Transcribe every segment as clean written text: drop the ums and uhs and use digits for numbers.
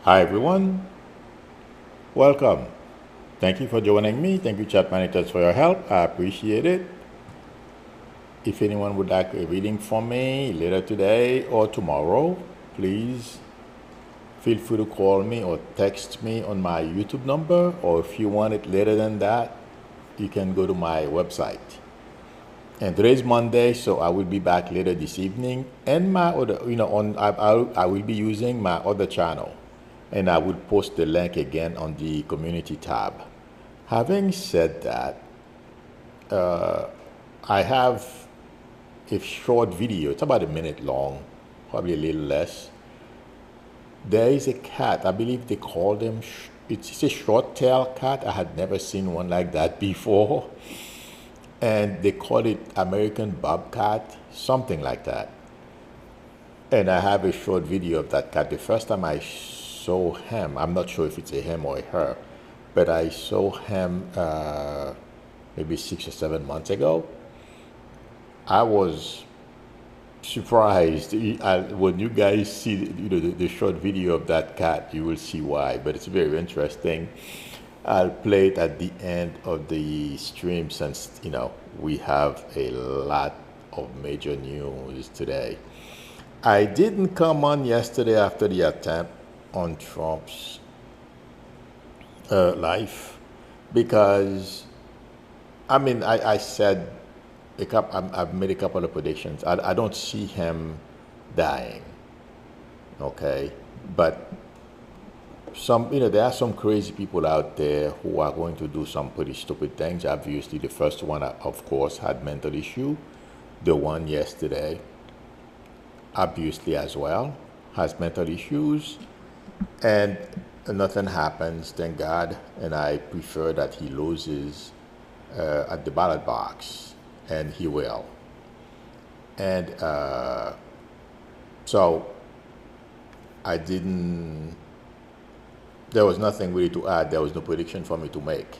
Hi everyone, welcome. Thank you for joining me. Thank you, chat managers, for your help. I appreciate it. If anyone would like a reading from me later today or tomorrow, please feel free to call me or text me on my YouTube number. Or if you want it later than that, you can go to my website. And today's Monday, so I will be back later this evening. And my other, I will be using my other channel, and I will post the link again on the community tab. Having said that, I have a short video. It's about a minute long, probably a little less. There is a cat. I believe they call them. It's a short-tailed cat. I had never seen one like that before. And they call it American bobcat, something like that. And I have a short video of that cat. The first time I saw him, I'm not sure if it's a him or a her, but I saw him maybe 6 or 7 months ago. I was surprised. When you guys see the short video of that cat, you will see why. But it's very interesting. I'll play it at the end of the stream since we have a lot of major news today. I didn't come on yesterday after the attempt on Trump's life because I said I've made a couple of predictions. I don't see him dying, okay, but there are some crazy people out there who are going to do some pretty stupid things. Obviously, the first one, of course, had mental issue. The one yesterday, obviously, as well, has mental issues. And nothing happens, thank God. And I prefer that he loses at the ballot box, and he will. And so I didn't. There was nothing really to add. There was no prediction for me to make.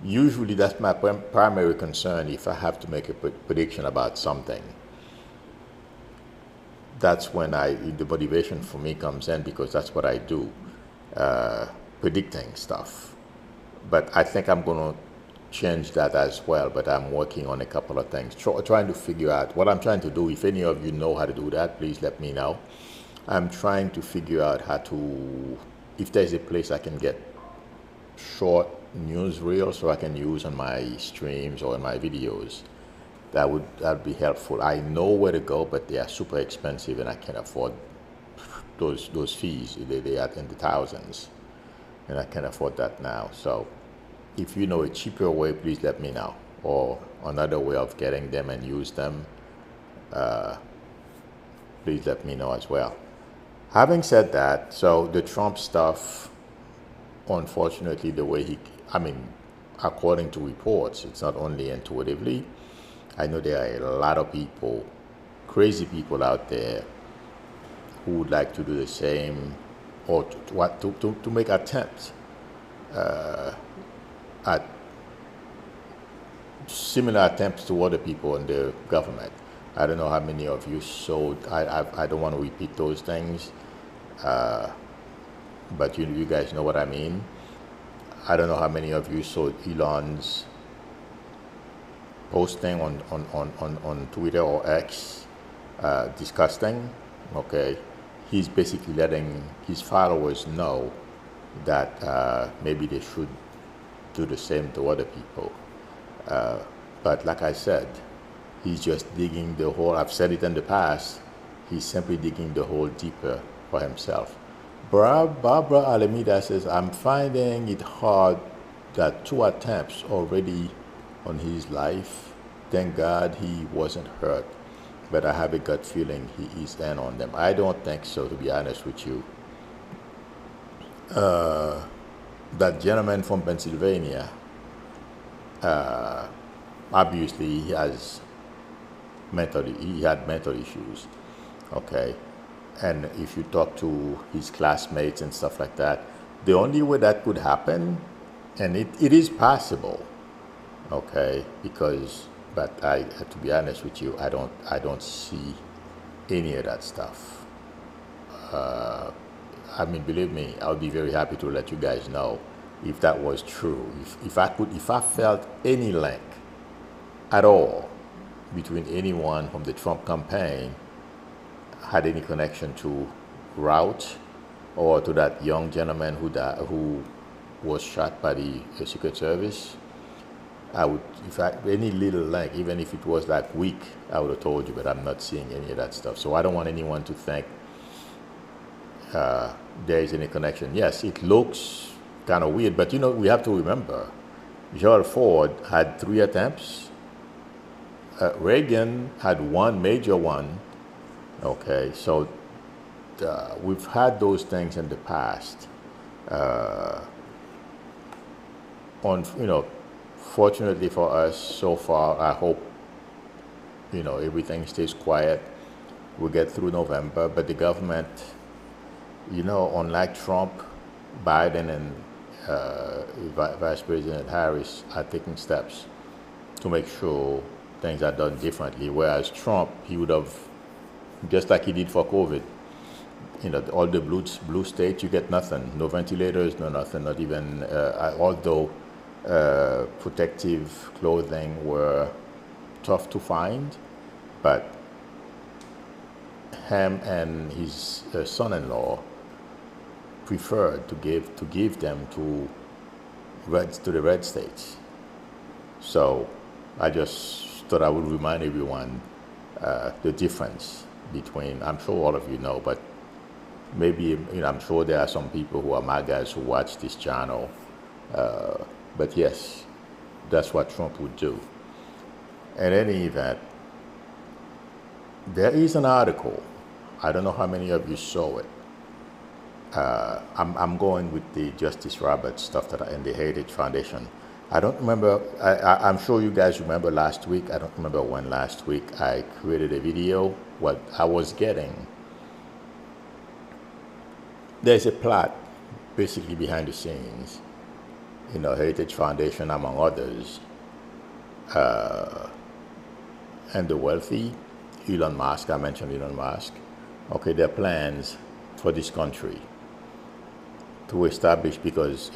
Usually that's my primary concern if I have to make a prediction about something. That's when the motivation for me comes in, because that's what I do, predicting stuff. But I think I'm going to change that as well, but I'm working on a couple of things, trying to figure out what I'm trying to do. If any of you know how to do that, please let me know. I'm trying to figure out how to, if there's a place I can get short news reels so I can use on my streams or in my videos, that would be helpful. I know where to go, but they are super expensive and I can't afford those fees. They are in the thousands, and I can't afford that now. So if you know a cheaper way, please let me know, or another way of getting them and use them, please let me know as well. Having said that, so the Trump stuff, unfortunately, the way according to reports, it's not only intuitively. I know there are a lot of people, crazy people out there, who would like to do the same, or to make attempts at similar attempts to other people in the government. I don't know how many of you saw. I don't want to repeat those things, but you guys know what I mean. I don't know how many of you saw Elon's posting on Twitter or X, disgusting. Okay, he's basically letting his followers know that maybe they should do the same to other people. But like I said, he's just digging the hole. I've said it in the past. He's simply digging the hole deeper for himself. Barbara Alameda says, I'm finding it hard that 2 attempts already on his life. Thank God he wasn't hurt, but I have a gut feeling he is in on them. I don't think so, to be honest with you. That gentleman from Pennsylvania, obviously he had mental issues, okay? And if you talk to his classmates and stuff like that, the only way that could happen, and it is possible, okay, but to be honest with you, I don't see any of that stuff. I mean, believe me, I'll be very happy to let you guys know if that was true. If I felt any link at all between anyone from the Trump campaign had any connection to Route or to that young gentleman who was shot by the Secret Service, I would, if I any little link, even if it was like weak, I would have told you. But I'm not seeing any of that stuff, so I don't want anyone to think there is any connection. Yes, it looks kind of weird, but we have to remember, Gerald Ford had 3 attempts. Reagan had one major one. Okay, so we've had those things in the past. Fortunately for us, so far, I hope everything stays quiet. We'll get through November, but the government, unlike Trump, Biden, and Vice President Harris are taking steps to make sure things are done differently. Whereas Trump, he would have, just like he did for COVID, all the blue states, you get nothing. No ventilators, no nothing, not even, although protective clothing were tough to find, but him and his son-in-law preferred to give them to the red states. So I just thought I would remind everyone the difference between, I'm sure all of you know, but maybe, I'm sure there are some people who are my guys who watch this channel. But yes, that's what Trump would do. In any event, there is an article. I don't know how many of you saw it. I'm going with the Justice Roberts stuff in the Heritage Foundation. I don't remember. I'm sure you guys remember last week. I don't remember when last week I created a video. What I was getting. There's a plot basically behind the scenes. Heritage Foundation, among others, and the wealthy, Elon Musk. I mentioned Elon Musk. Okay, their plans for this country to establish, because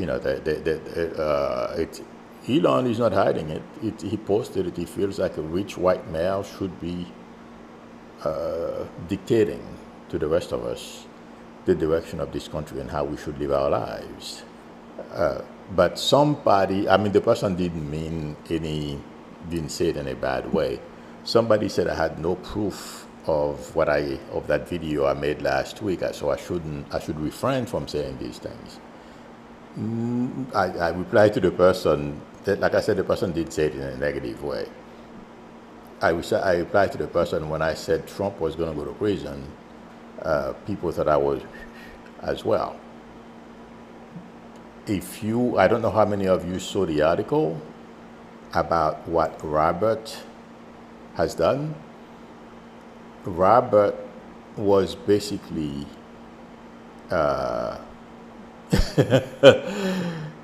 Elon is not hiding it. He posted it. He feels like a rich white male should be dictating to the rest of us the direction of this country and how we should live our lives. But somebody, the person didn't say it in a bad way. Somebody said I had no proof of that video I made last week, so I should refrain from saying these things. I replied to the person that, like I said, the person did say it in a negative way. I replied to the person when I said Trump was going to go to prison. People thought I was as well. I don't know how many of you saw the article about what Robert has done. Robert was basically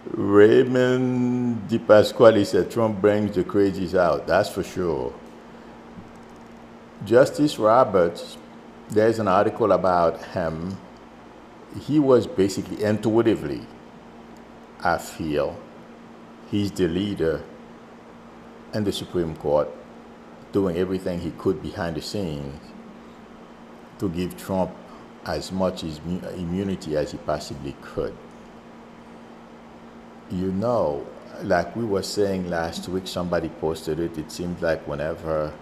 Raymond DePasquale said Trump brings the crazies out, that's for sure. Justice Roberts, there's an article about him. He was basically intuitively, I feel, he's the leader in the Supreme Court, doing everything he could behind the scenes to give Trump as much immunity as he possibly could. Like we were saying last week, somebody posted it. It seems like whenever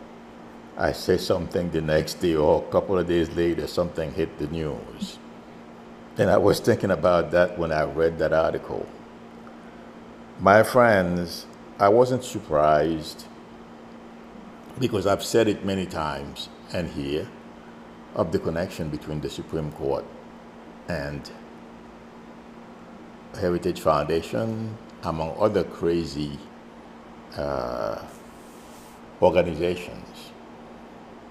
I say something the next day or a couple of days later, something hit the news. And I was thinking about that when I read that article. My friends, I wasn't surprised, because I've said it many times and here, of the connection between the Supreme Court and Heritage Foundation, among other crazy organizations.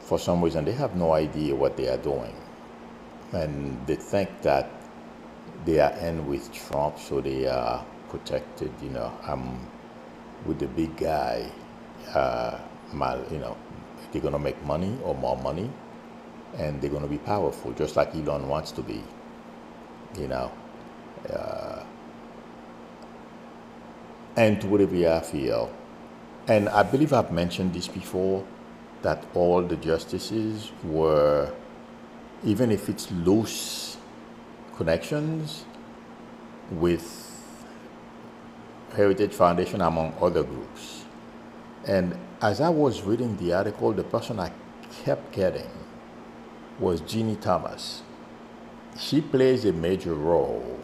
For some reason, they have no idea what they are doing. And they think that they are in with Trump, so they are protected. I'm with the big guy. They're going to make money or more money, and they're going to be powerful, just like Elon wants to be. you know. And to whatever I feel. And I believe I've mentioned this before, that all the justices were, even if it's loose connections with Heritage Foundation among other groups. And as I was reading the article, the person I kept getting was Jeannie Thomas. She plays a major role.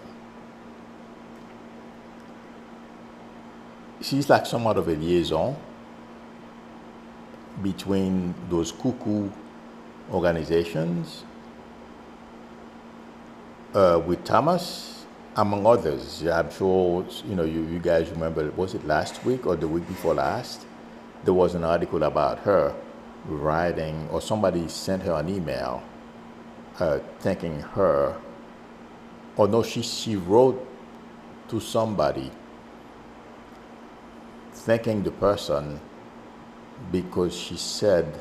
She's like somewhat of a liaison between those cuckoo organizations with Thomas, among others. I'm sure you guys remember, was it last week or the week before last? There was an article about her writing, or somebody sent her an email thanking her, or no, she wrote to somebody thanking the person because she said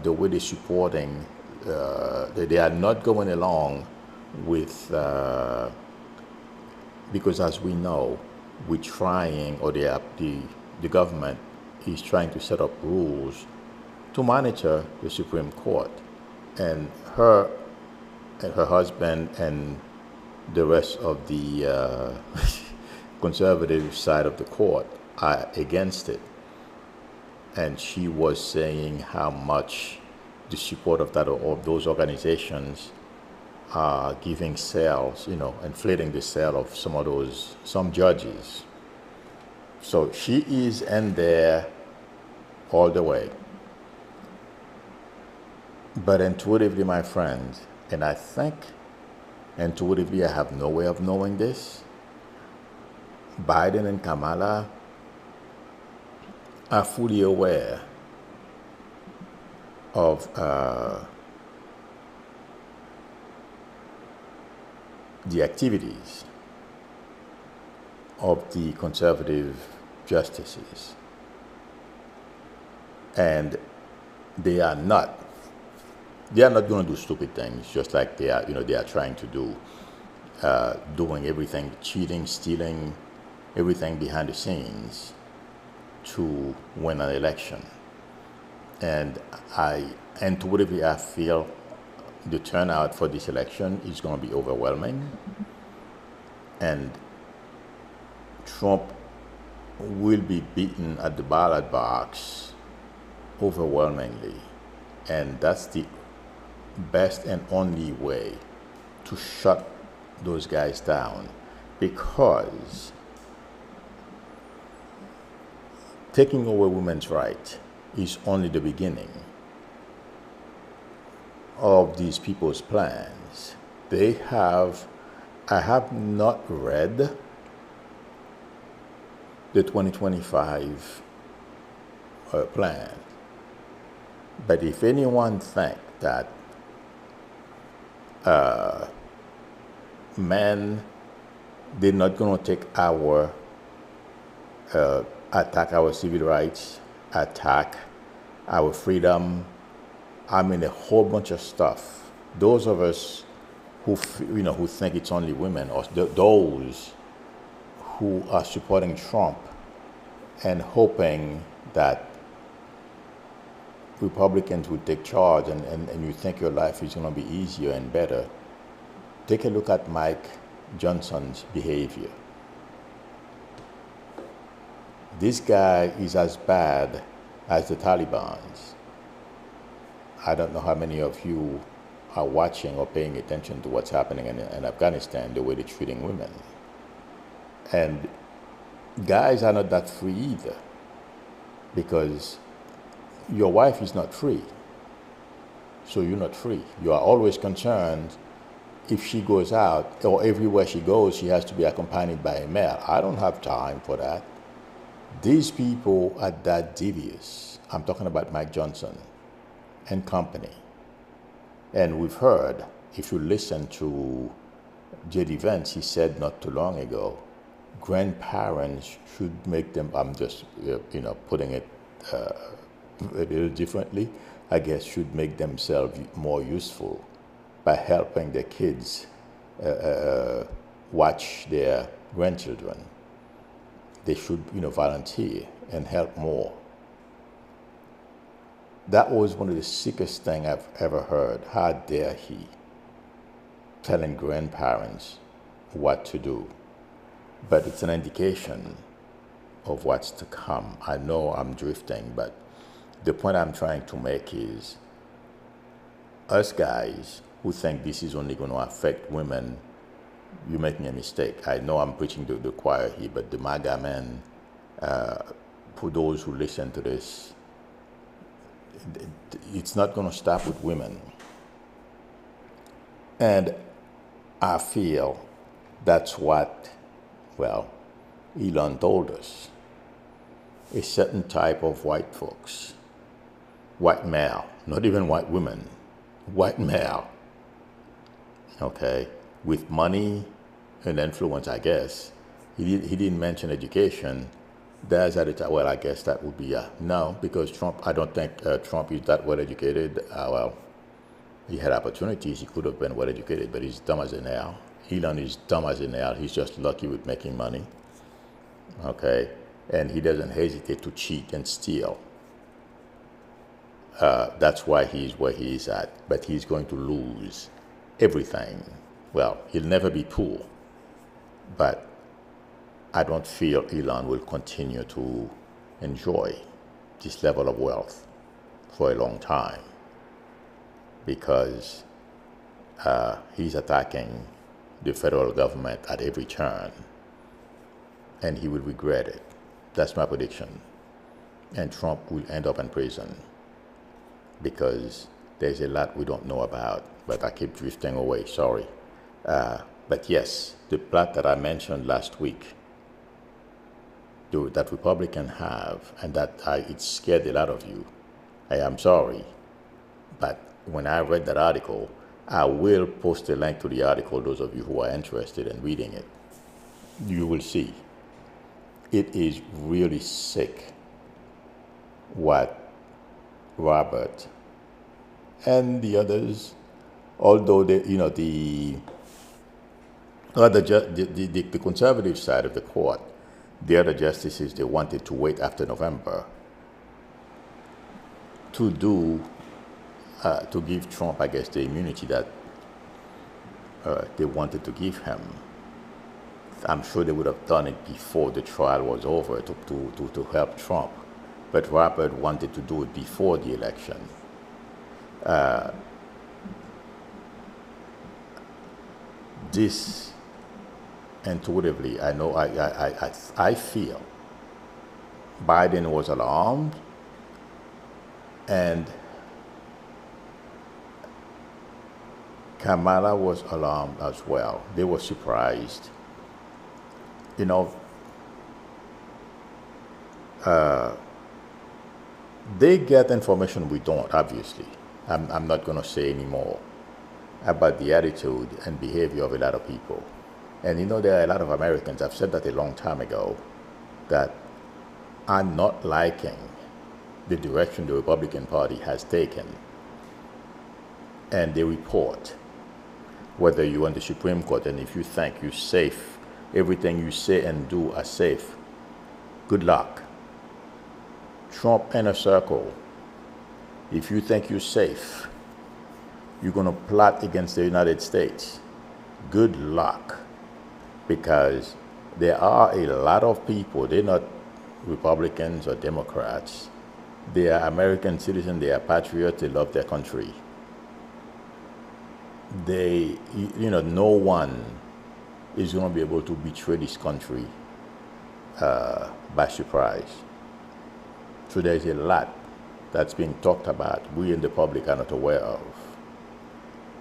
the way they're supporting, they are not going along with, because as we know, we're trying, or the government is trying to set up rules to monitor the Supreme Court. And her husband and the rest of the conservative side of the court are against it. And she was saying how much the support of those organizations are giving sales, inflating the sale of some judges. So she is in there all the way. But intuitively, my friends, and I think intuitively, I have no way of knowing this, Biden and Kamala are fully aware of the activities of the conservative justices, and they are not going to do stupid things, just like they are trying to do, doing everything, cheating, stealing, everything behind the scenes to win an election. And intuitively, I feel the turnout for this election is going to be overwhelming, and Trump will be beaten at the ballot box overwhelmingly. And that's the best and only way to shut those guys down, because taking away women's rights is only the beginning of these people's plans. I have not read the 2025 plan, but if anyone think that men, they're not going to take attack our civil rights, attack our freedom, a whole bunch of stuff. Those of us who think it's only women, or those who are supporting Trump and hoping that Republicans will take charge, and you think your life is going to be easier and better, take a look at Mike Johnson's behavior. This guy is as bad as the Taliban's. I don't know how many of you are watching or paying attention to what's happening in Afghanistan, the way they're treating women. And guys are not that free either, because your wife is not free. So you're not free. You are always concerned if she goes out, or everywhere she goes, she has to be accompanied by a male. I don't have time for that. These people are that devious. I'm talking about Mike Johnson and company. And we've heard, if you listen to J.D. Vance, he said not too long ago, grandparents should make them, I'm just putting it a little differently, I guess, should make themselves more useful by helping their kids watch their grandchildren. They should, volunteer and help more. That was one of the sickest things I've ever heard. How dare he telling grandparents what to do? But it's an indication of what's to come. I know I'm drifting, but the point I'm trying to make is us guys who think this is only going to affect women, you're making a mistake. I know I'm preaching to the choir here, but the MAGA men, for those who listen to this, it's not going to stop with women. And I feel that's what, Elon told us. A certain type of white folks, white male, not even white women, white male, okay, with money and influence, I guess. He didn't mention education. There's at the time, I guess that would be no, because Trump, I don't think Trump is that well educated. He had opportunities. He could have been well educated, but he's dumb as an nail. Elon is dumb as an nail. He's just lucky with making money. Okay, and he doesn't hesitate to cheat and steal. That's why he's where he is at. But he's going to lose everything. Well, he'll never be poor, but I don't feel Elon will continue to enjoy this level of wealth for a long time, because he's attacking the federal government at every turn, and he will regret it. That's my prediction. And Trump will end up in prison, because there's a lot we don't know about, but I keep drifting away, sorry. But yes, the plot that I mentioned last week, that Republicans have, and that it scared a lot of you. I am sorry, but when I read that article, I will post a link to the article, those of you who are interested in reading it. You will see. It is really sick what Robert and the others, although the conservative side of the court, the other justices, they wanted to wait after November to give Trump, I guess, the immunity that they wanted to give him. I'm sure they would have done it before the trial was over to help Trump. But Robert wanted to do it before the election. This, intuitively, I know, I feel Biden was alarmed, and Kamala was alarmed as well. They were surprised. They get information we don't, obviously. I'm not going to say any more about the attitude and behavior of a lot of people. And there are a lot of Americans, I've said that a long time ago, that are not liking the direction the Republican Party has taken. And they report, whether you're on the Supreme Court, and if you think you're safe, everything you say and do are safe, good luck. Trump inner circle, if you think you're safe, you're going to plot against the United States, good luck. Because there are a lot of people, they're not Republicans or Democrats, they are American citizens, they are patriots, they love their country. No one is going to be able to betray this country by surprise. So there's a lot that's being talked about we in the public are not aware of.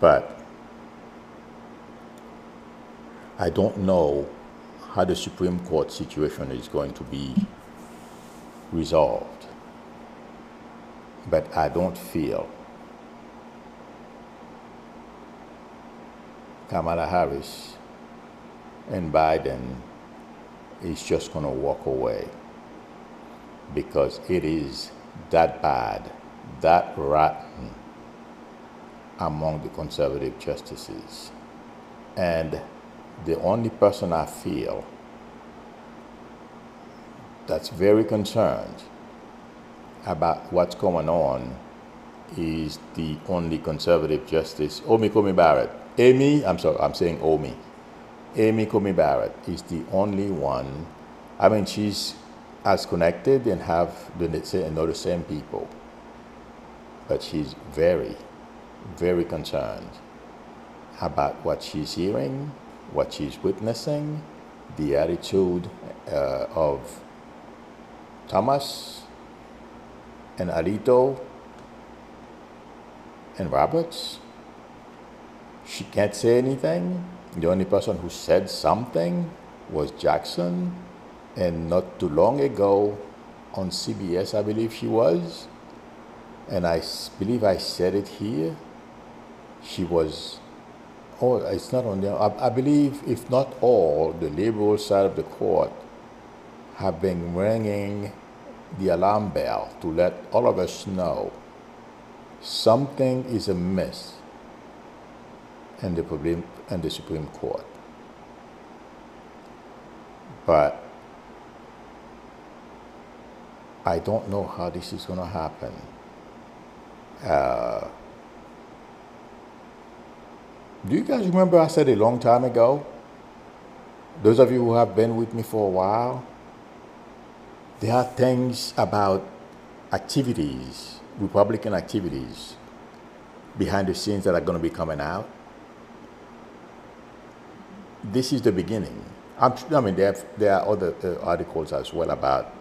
But I don't know how the Supreme Court situation is going to be resolved. But I don't feel Kamala Harris and Biden is just going to walk away, because it is that bad, that rotten among the conservative justices. And the only person I feel that's very concerned about what's going on is the only conservative justice, Amy Coney Barrett. I'm saying Omi. Amy Coney Barrett is the only one. I mean, she's as connected and know the same people, but she's very, very concerned about what she's hearing, what she's witnessing, the attitude of Thomas and Alito and Roberts. She can't say anything. The only person who said something was Jackson, and not too long ago on CBS, I believe she was, and I believe I said it here, she was, oh, it's not on there, I believe if not all, the liberal side of the court have been ringing the alarm bell to let all of us know something is amiss in the Supreme Court. But I don't know how this is going to happen. Do you guys remember I said a long time ago, those of you who have been with me for a while, there are things about activities, Republican activities, behind the scenes that are going to be coming out. This is the beginning. I mean, there are other articles as well about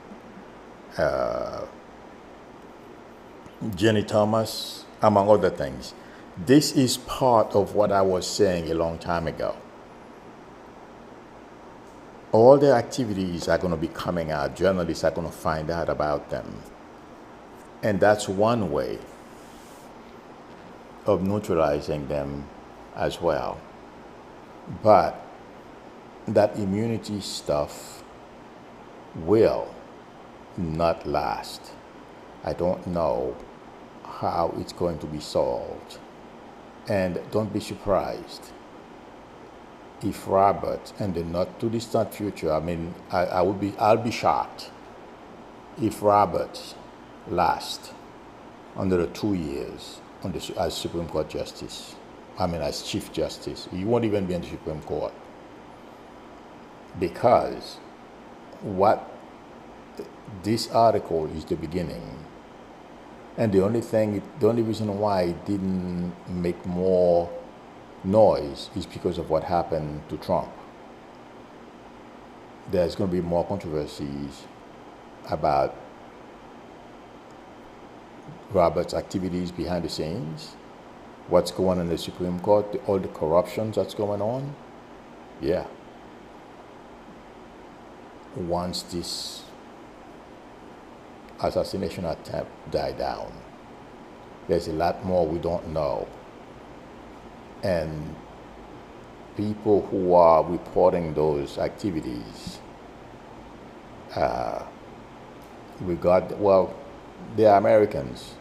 Jenny Thomas, among other things. This is part of what I was saying a long time ago. All their activities are going to be coming out. Journalists are going to find out about them. And that's one way of neutralizing them as well. But that immunity stuff will not last. I don't know how it's going to be solved. And don't be surprised if Robert, in the not too distant future, I mean, I'll be shocked if Robert lasts under the 2 years as Supreme Court Justice. I mean, as Chief Justice. He won't even be in the Supreme Court. Because what this article is the beginning. And the only reason why it didn't make more noise is because of what happened to Trump. There's going to be more controversies about Robert's activities behind the scenes, what's going on in the Supreme Court, all the corruptions that's going on. Yeah. Once this assassination attempt die down, there's a lot more we don't know. And people who are reporting those activities they are Americans.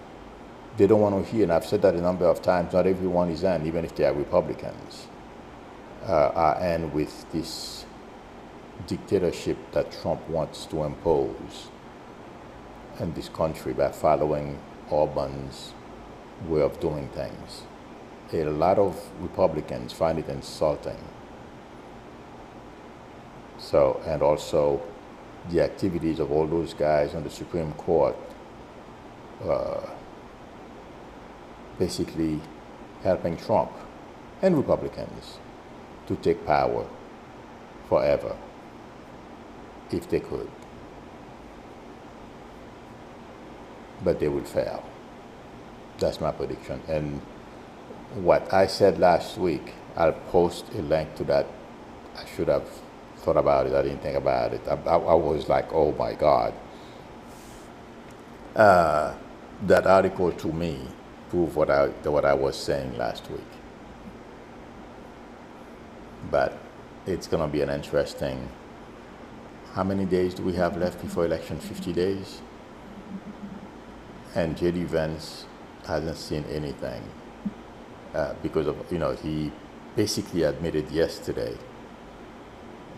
They don't want to hear, and I've said that a number of times, not everyone is in, even if they are Republicans, are in with this dictatorship that Trump wants to impose in this country by following Orban's way of doing things. A lot of Republicans find it insulting. So, and also the activities of all those guys on the Supreme Court, basically helping Trump and Republicans to take power forever, if they could. But they will fail. That's my prediction. And what I said last week, I'll post a link to that. I should have thought about it. I didn't think about it. I was like, oh my God. That article to me proved what I was saying last week. But it's going to be an interesting. How many days do we have left before election? 50 days? And J.D. Vance hasn't seen anything because of, he basically admitted yesterday,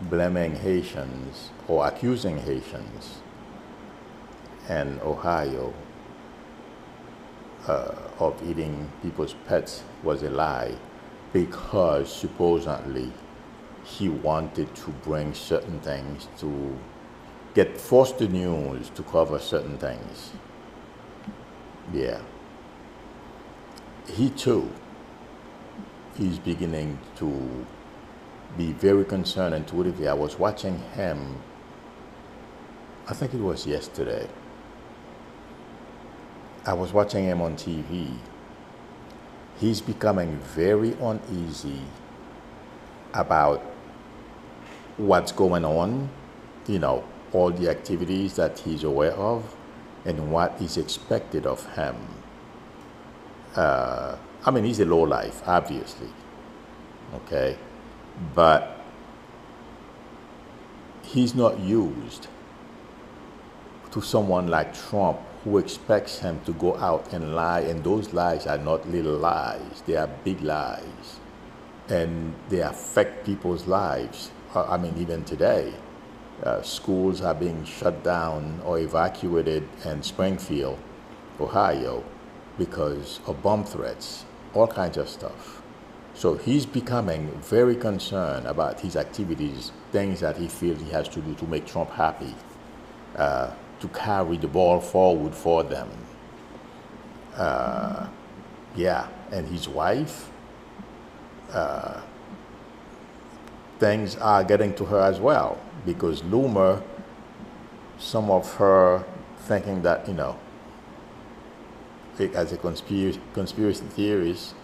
blaming Haitians or accusing Haitians in Ohio of eating people's pets was a lie because supposedly he wanted to bring certain things to force the news to cover certain things. Yeah. He too is beginning to be very concerned intuitively. I was watching him, I think it was yesterday. I was watching him on TV. He's becoming very uneasy about what's going on, all the activities that he's aware of and what is expected of him. He's a lowlife, obviously, okay? But he's not used to someone like Trump who expects him to go out and lie, and those lies are not little lies, they are big lies, and they affect people's lives. Even today, schools are being shut down or evacuated in Springfield, Ohio, because of bomb threats, all kinds of stuff. So he's becoming very concerned about his activities, things that he feels he has to do to make Trump happy, to carry the ball forward for them. And his wife, things are getting to her as well, because Loomer, some of her thinking that, as a conspiracy theorist,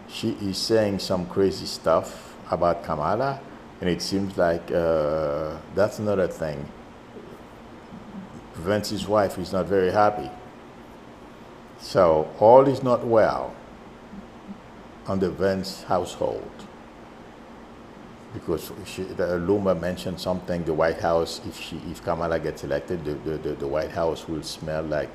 she is saying some crazy stuff about Kamala, and it seems like that's another thing. Vance's wife is not very happy. So all is not well on the Vance household, because the Loomer mentioned something. The White House, if Kamala gets elected, the White House will smell like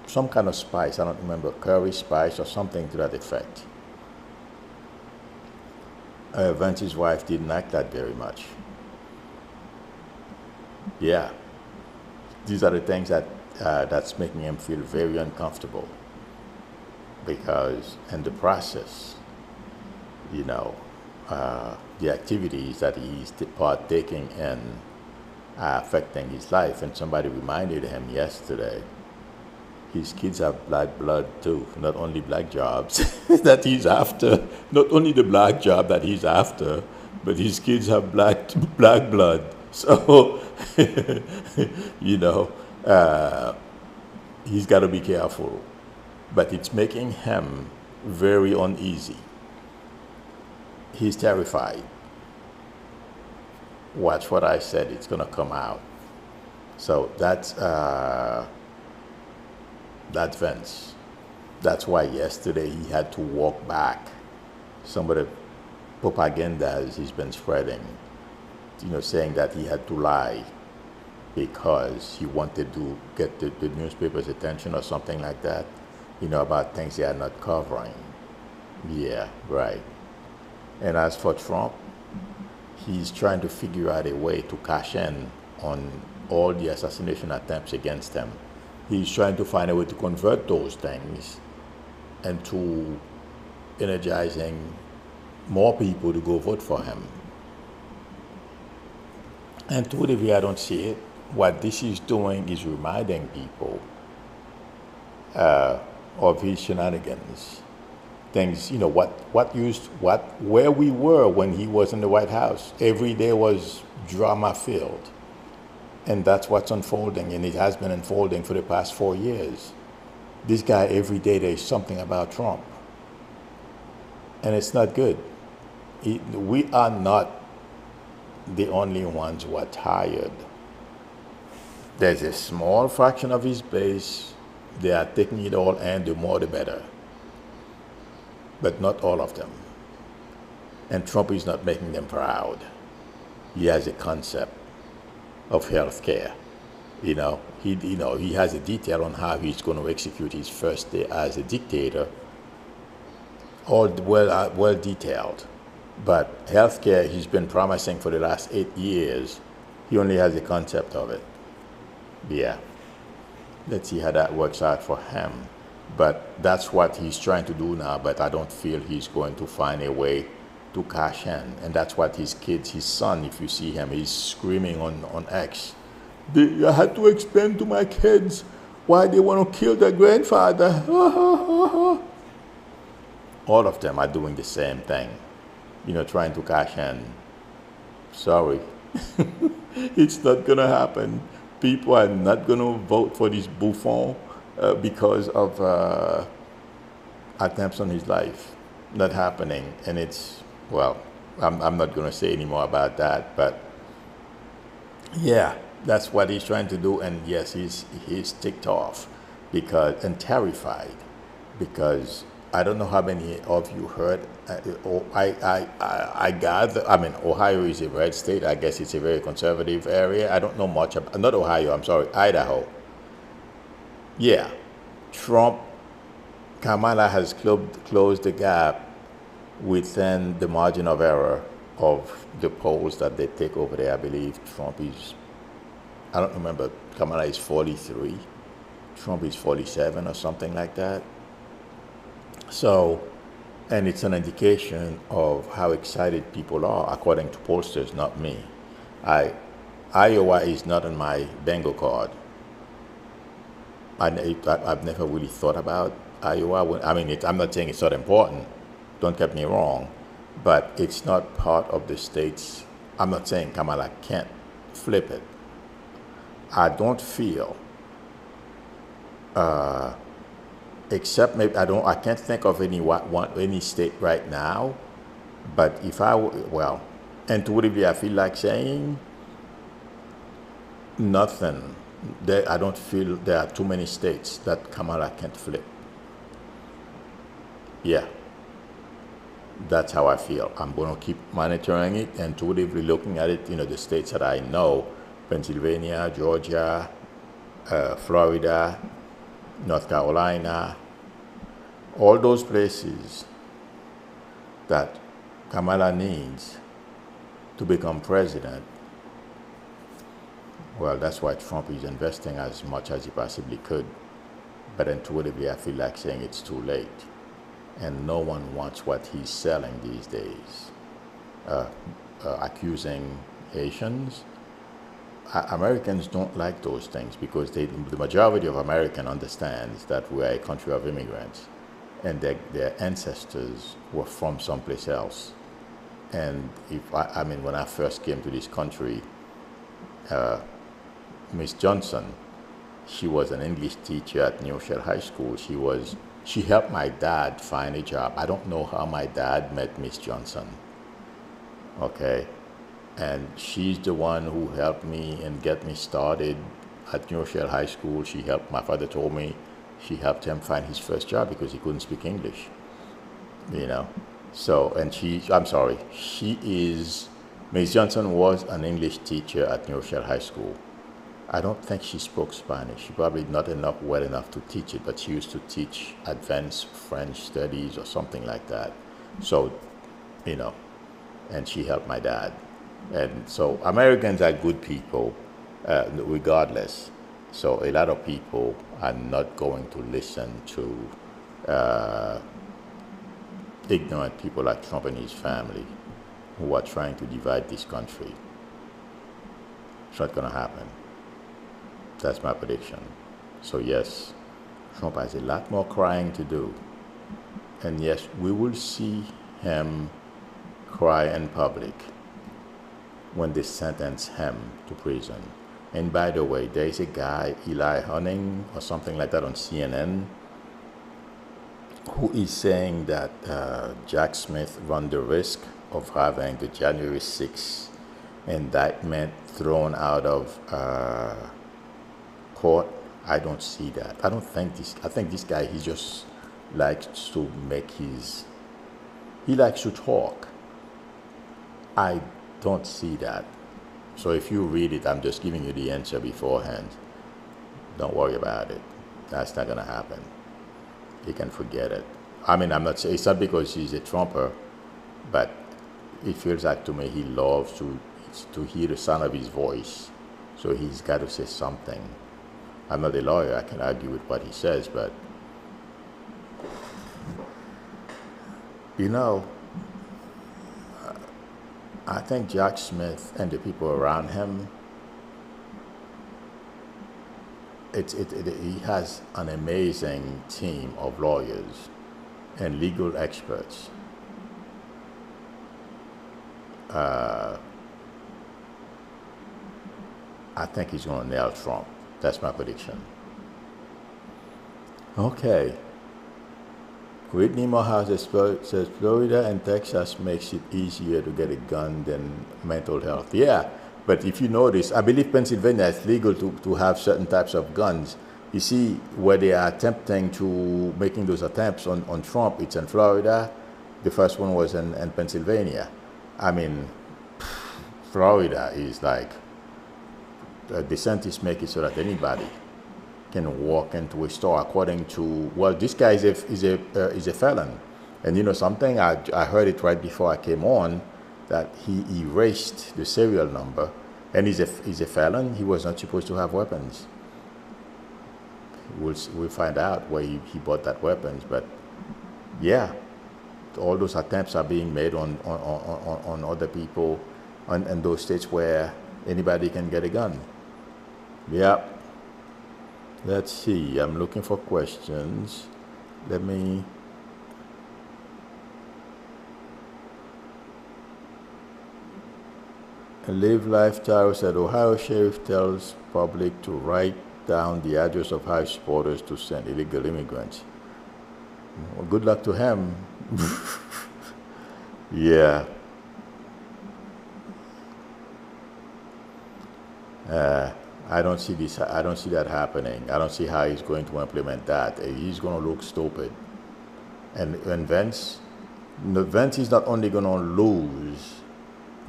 some kind of spice. I don't remember, curry spice or something to that effect. Vance's wife didn't like that very much. Yeah, these are the things that's making him feel very uncomfortable, because in the process, the activities that he's partaking in are affecting his life. And somebody reminded him yesterday, his kids have black blood too, not only black jobs that he's after, not only the black job that he's after, but his kids have black blood. So, he's got to be careful. But it's making him very uneasy. He's terrified. Watch what I said, it's going to come out. So that's Vance. That's why yesterday he had to walk back some of the propagandas he's been spreading, saying that he had to lie because he wanted to get the newspaper's attention or something like that, about things they are not covering. Yeah, right. And as for Trump, he's trying to figure out a way to cash in on all the assassination attempts against him. He's trying to find a way to convert those things into energizing more people to go vote for him. And to the degree I don't see it, what this is doing is reminding people of his shenanigans. Things, where we were when he was in the White House. Every day was drama filled. And that's what's unfolding, and it has been unfolding for the past 4 years. This guy, every day there's something about Trump. And it's not good. We are not the only ones who are tired. There's a small fraction of his base, they are taking it all, and the more the better. But not all of them. And Trump is not making them proud. He has a concept of health care. He has a detail on how he's going to execute his first day as a dictator. all well detailed. But healthcare, he's been promising for the last 8 years. He only has a concept of it. Yeah. Let's see how that works out for him. But that's what he's trying to do now, but I don't feel he's going to find a way to cash in. And that's what his kids, his son, if you see him, he's screaming on X. I had to explain to my kids why they want to kill their grandfather. All of them are doing the same thing, trying to cash in. Sorry. It's not going to happen. People are not going to vote for this bouffon because of attempts on his life. Not happening. And it's, well, I'm not going to say any more about that, but yeah, that's what he's trying to do. And yes, he's ticked off and terrified because I don't know how many of you heard. I gather. I mean, Ohio is a red state. I guess it's a very conservative area. I don't know much about. Not Ohio. I'm sorry, Idaho. Yeah, Kamala has closed the gap within the margin of error of the polls that they take over there. I believe Trump is. I don't remember. Kamala is 43. Trump is 47 or something like that. So, and it's an indication of how excited people are, according to pollsters, not me. Iowa is not on my bingo card. I've never really thought about Iowa. I mean, I'm not saying it's not important. Don't get me wrong, but it's not part of the states. I'm not saying Kamala can't flip it. I don't feel. Except maybe I can't think of any state right now, but if intuitively I feel like saying nothing. I don't feel there are too many states that Kamala can't flip. Yeah, that's how I feel. I'm going to keep monitoring it, intuitively looking at it. The states that I know: Pennsylvania, Georgia, Florida, North Carolina, all those places that Kamala needs to become president. Well, that's why Trump is investing as much as he possibly could. But intuitively, I feel like saying it's too late. And no one wants what he's selling these days. Accusing Haitians. Americans don't like those things because the majority of Americans understands that we are a country of immigrants and their ancestors were from someplace else. And when I first came to this country, Miss Johnson, she was an English teacher at New Rochelle High School. She helped my dad find a job. I don't know how my dad met Miss Johnson. Okay. And she's the one who helped me and get me started at New Rochelle High School. My father told me, she helped him find his first job because he couldn't speak English. So, and Ms. Johnson was an English teacher at New Rochelle High School. I don't think she spoke Spanish. She probably not well enough to teach it, but she used to teach advanced French studies or something like that. So, and she helped my dad. And so Americans are good people, regardless. So a lot of people are not going to listen to ignorant people like Trump and his family who are trying to divide this country. It's not going to happen. That's my prediction. So yes, Trump has a lot more crying to do. And yes, we will see him cry in public when they sentence him to prison. And by the way, there is a guy, Eli Hunning or something like that on CNN, who is saying that Jack Smith run the risk of having the January 6th indictment thrown out of court. I don't see that. I think this guy, he just likes to he likes to talk. I don't see that. So if you read it, I'm just giving you the answer beforehand. Don't worry about it. That's not going to happen. You can forget it. I mean, I'm not saying it's not because he's a Trumper, but it feels like to me he loves to hear the sound of his voice, so he's got to say something. I'm not a lawyer; I can argue with what he says, but you know, I think Jack Smith and the people around him, he has an amazing team of lawyers and legal experts. I think he's going to nail Trump. That's my prediction. Okay. Whitney Morehouse says Florida and Texas makes it easier to get a gun than mental health. Yeah, but if you notice, I believe Pennsylvania is legal to have certain types of guns. You see where they are attempting to making those attempts on Trump, it's in Florida. The first one was in Pennsylvania. I mean, Florida is like, DeSantis make it so that anybody can walk into a store according to, well, this guy is a felon. And you know something, I heard it right before I came on, that he erased the serial number, and he's a felon. He was not supposed to have weapons. We'll find out where he bought that weapons, but yeah, all those attempts are being made on other people in those states where anybody can get a gun. Yeah. Let's see, I'm looking for questions. Let me... Live Life Tower said, Ohio Sheriff tells public to write down the address of high supporters to send illegal immigrants. Well, good luck to him. Yeah. I don't see this. I don't see that happening. I don't see how he's going to implement that. He's going to look stupid. And Vance is not only going to lose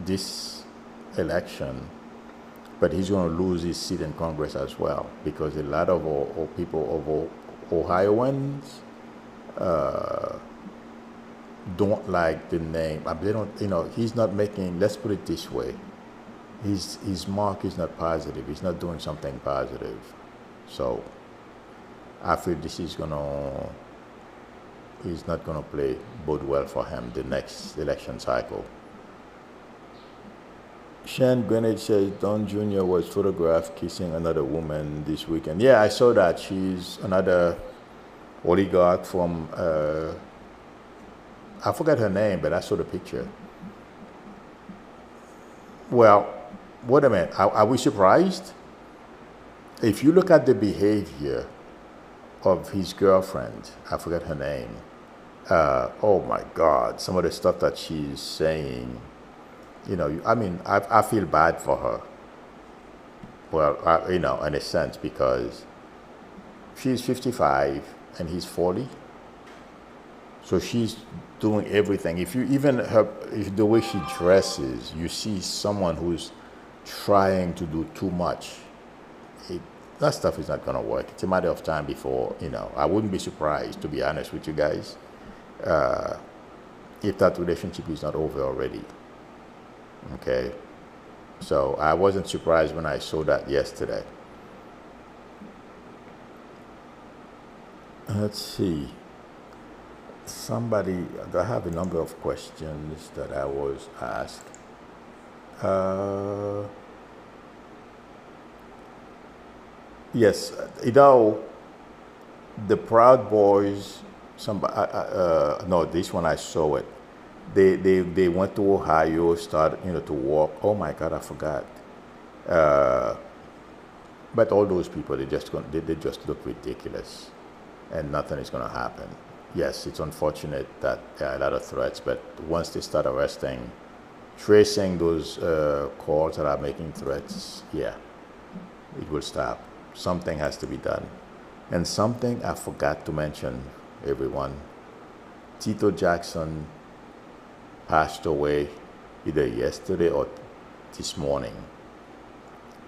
this election, but he's going to lose his seat in Congress as well, because a lot of our people of Ohioans don't like the name. They don't. You know, he's not making. Let's put it this way. His mark is not positive. He's not doing something positive. So I feel this is he's not gonna bode well for him the next election cycle. Shan Greenwich says Don Jr. was photographed kissing another woman this weekend. Yeah, I saw that. She's another oligarch from I forgot her name, but I saw the picture. Well, wait a minute, are we surprised? If you look at the behavior of his girlfriend, I forget her name, oh my God, some of the stuff that she's saying, you know, I mean, I feel bad for her. Well, you know, in a sense, because she's 55 and he's 40. So she's doing everything. If the way she dresses, you see someone who's trying to do too much. That stuff is not going to work. It's a matter of time before, you know, I wouldn't be surprised, to be honest with you guys, if that relationship is not over already. Okay? So I wasn't surprised when I saw that yesterday. Let's see. I have a number of questions that I was asked. Yes, you know, the Proud Boys, no, this one I saw it. They went to Ohio, started, you know, to walk. Oh my God, I forgot. But all those people, they just look ridiculous, and nothing is going to happen. Yes, it's unfortunate that there are a lot of threats, but once they start tracing those calls that are making threats, yeah, it will stop. Something has to be done. And something I forgot to mention, everyone, Tito Jackson passed away either yesterday or this morning.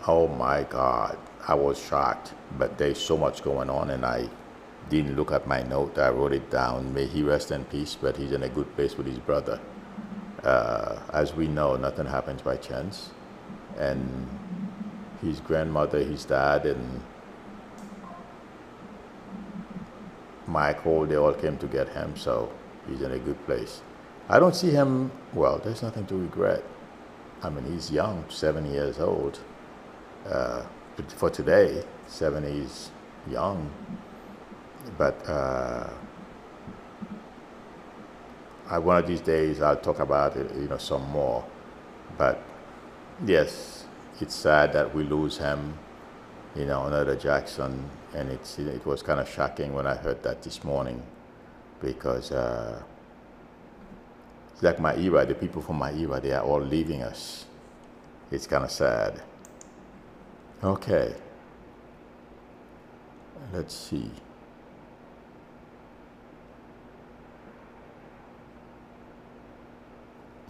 Oh my God, I was shocked, but there's so much going on, and Didn't look at my note. I wrote it down. May he rest in peace, but he's in a good place with his brother. As we know, nothing happens by chance. And his grandmother, his dad, and Michael, they all came to get him, so he's in a good place. I don't see him, well, there's nothing to regret. I mean, he's young, 70 years old. But for today, 70 is young. But one of these days, I'll talk about it, some more. But yes, it's sad that we lose him, another Jackson. And it was kind of shocking when I heard that this morning, because it's like my era, the people from my era, they are all leaving us. It's kind of sad. Okay. Let's see.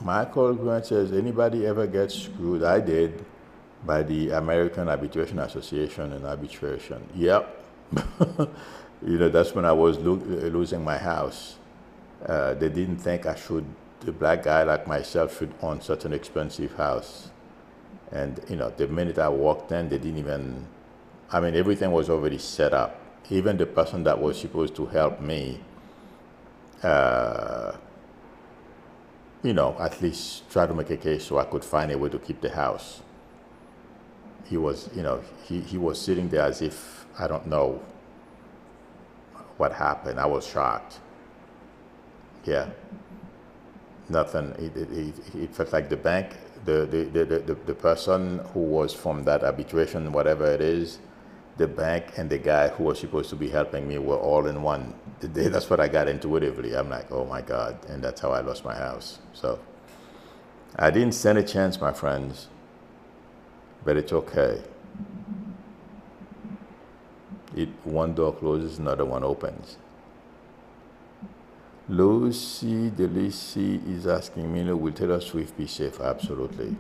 Michael Grant says, anybody ever get screwed? I did, by the American Arbitration Association and arbitration. Yep. That's when I was losing my house. They didn't think a black guy like myself should own such an expensive house. And, the minute I walked in, they didn't even, everything was already set up. Even the person that was supposed to help me, at least try to make a case so I could find a way to keep the house. He was, he was sitting there as if, I don't know what happened. I was shocked. Yeah. Nothing. It felt like the bank, the person who was from that arbitration, whatever it is, the bank and the guy who was supposed to be helping me were all in one. That's what I got intuitively. I'm like, oh my God. And that's how I lost my house. So I didn't stand a chance, my friends, but it's okay. One door closes, another one opens. Lucy Delisi is asking me, will Taylor Swift be safe? Absolutely.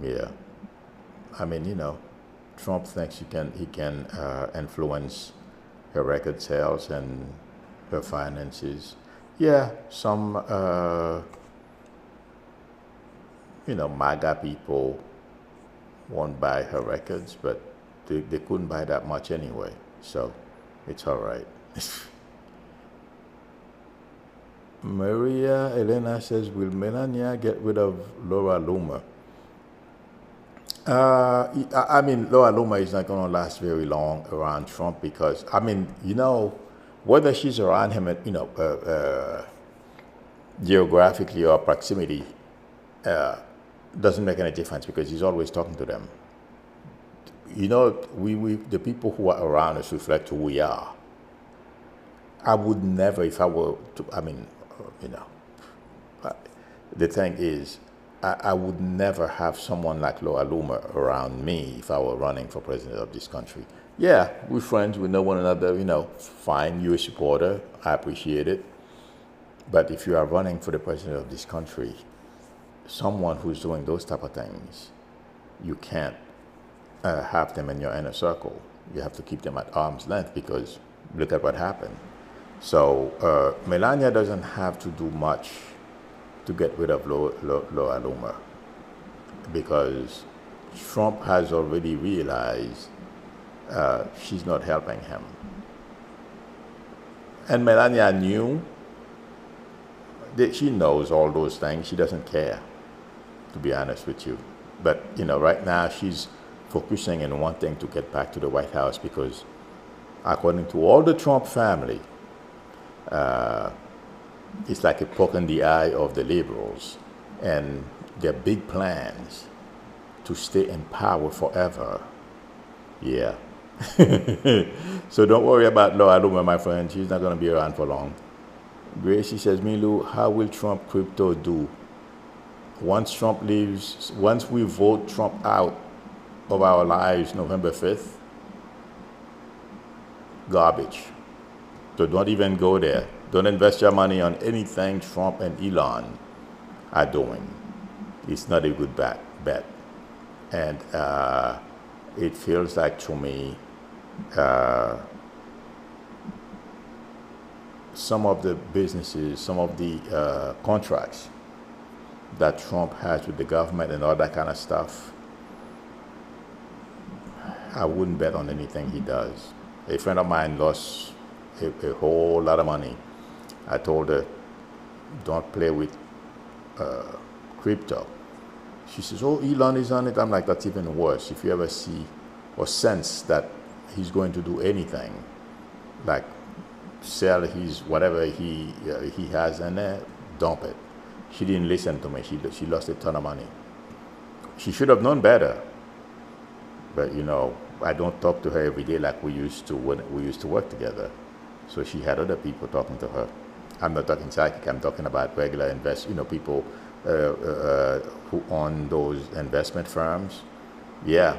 Yeah. Trump thinks he can influence her record sales and her finances. Yeah, some MAGA people won't buy her records, but they couldn't buy that much anyway, so it's all right. Maria Elena says, will Melania get rid of Laura Loomer? Laura Loomer is not going to last very long around Trump because, whether she's around him, geographically or proximity, doesn't make any difference because he's always talking to them. The people who are around us reflect who we are. I would never, if I were to, the thing is, I would never have someone like Laura Loomer around me if I were running for president of this country. Yeah, we're friends, we know one another, fine, you're a supporter, I appreciate it. But if you are running for the president of this country, someone who's doing those type of things, you can't have them in your inner circle. You have to keep them at arm's length because look at what happened. So Melania doesn't have to do much to get rid of Laura Loomer because Trump has already realized she's not helping him. And Melania knew that she knows all those things. She doesn't care, to be honest with you. But, right now she's focusing and wanting to get back to the White House because according to all the Trump family, it's like a poke in the eye of the liberals and their big plans to stay in power forever. Yeah. So don't worry about Laura Loomer, my friend. She's not going to be around for long. Gracie says, Milu, how will Trump crypto do? Once Trump leaves, once we vote Trump out of our lives November 5th, garbage. So don't even go there. Don't invest your money on anything Trump and Elon are doing. It's not a good bet. And it feels like to me some of the businesses, some of the contracts that Trump has with the government and all that kind of stuff, I wouldn't bet on anything he does. A friend of mine lost a whole lot of money. I told her, don't play with crypto. She says, oh, Elon is on it. I'm like, that's even worse. If you ever see or sense that he's going to do anything, like sell his whatever he has in there, dump it. She didn't listen to me. She lost a ton of money. She should have known better. But you know, I don't talk to her every day like we used to when we used to work together. So she had other people talking to her. I'm not talking psychic. I'm talking about regular people who own those investment firms. Yeah,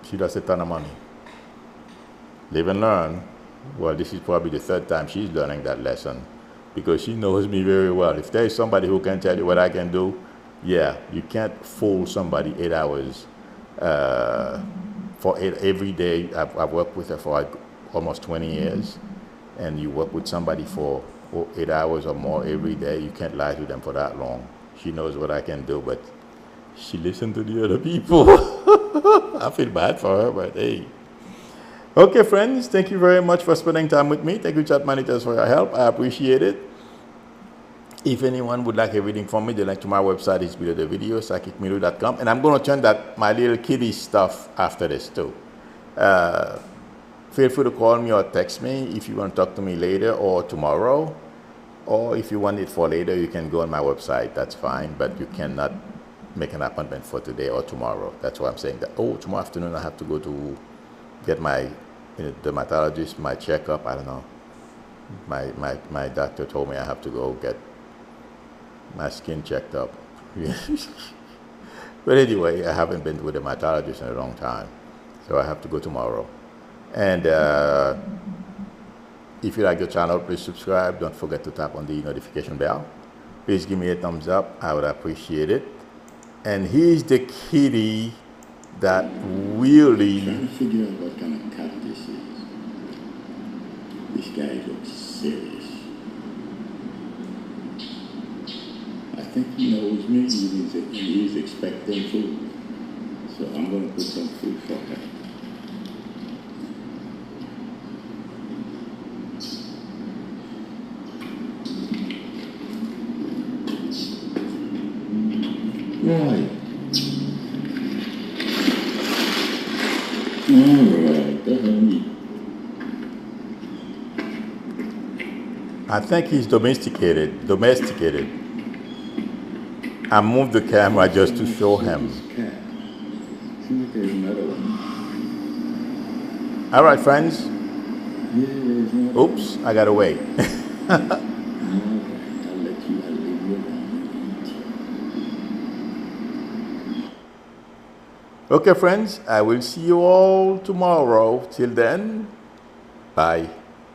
she lost a ton of money. Live and learn. Well, this is probably the third time she's learning that lesson, because she knows me very well. If there is somebody who can tell you what I can do, yeah, you can't fool somebody 8 hours every day. I've worked with her for almost 20 years, and you work with somebody for 8 hours or more every day. You can't lie to them for that long. She knows what I can do, but she listened to the other people. I feel bad for her, but hey. Okay, friends, thank you very much for spending time with me. Thank you, chat monitors, for your help. I appreciate it. If anyone would like a reading from me, the link to my website is below the video, psychicmilu.com. And I'm going to turn my little kitty stuff after this too. Feel free to call me or text me if you want to talk to me later or tomorrow. Or if you want it for later, you can go on my website. That's fine, but you cannot make an appointment for today or tomorrow. That's why I'm saying that. Oh, tomorrow afternoon I have to go to get my dermatologist, my checkup. I don't know. My doctor told me I have to go get my skin checked up. But anyway, I haven't been to a dermatologist in a long time, so I have to go tomorrow. And if you like the channel, please subscribe. Don't forget to tap on the notification bell. Please give me a thumbs up. I would appreciate it. And here's the kitty that really... Trying to figure out what kind of cat this is. This guy looks serious. I think he knows me and he's expecting food. So I'm going to put some food for him. Right. Alright, I think he's domesticated. I moved the camera just to show him. All right, friends. Oops, I gotta wait. Okay, friends, I will see you all tomorrow. Till then, bye.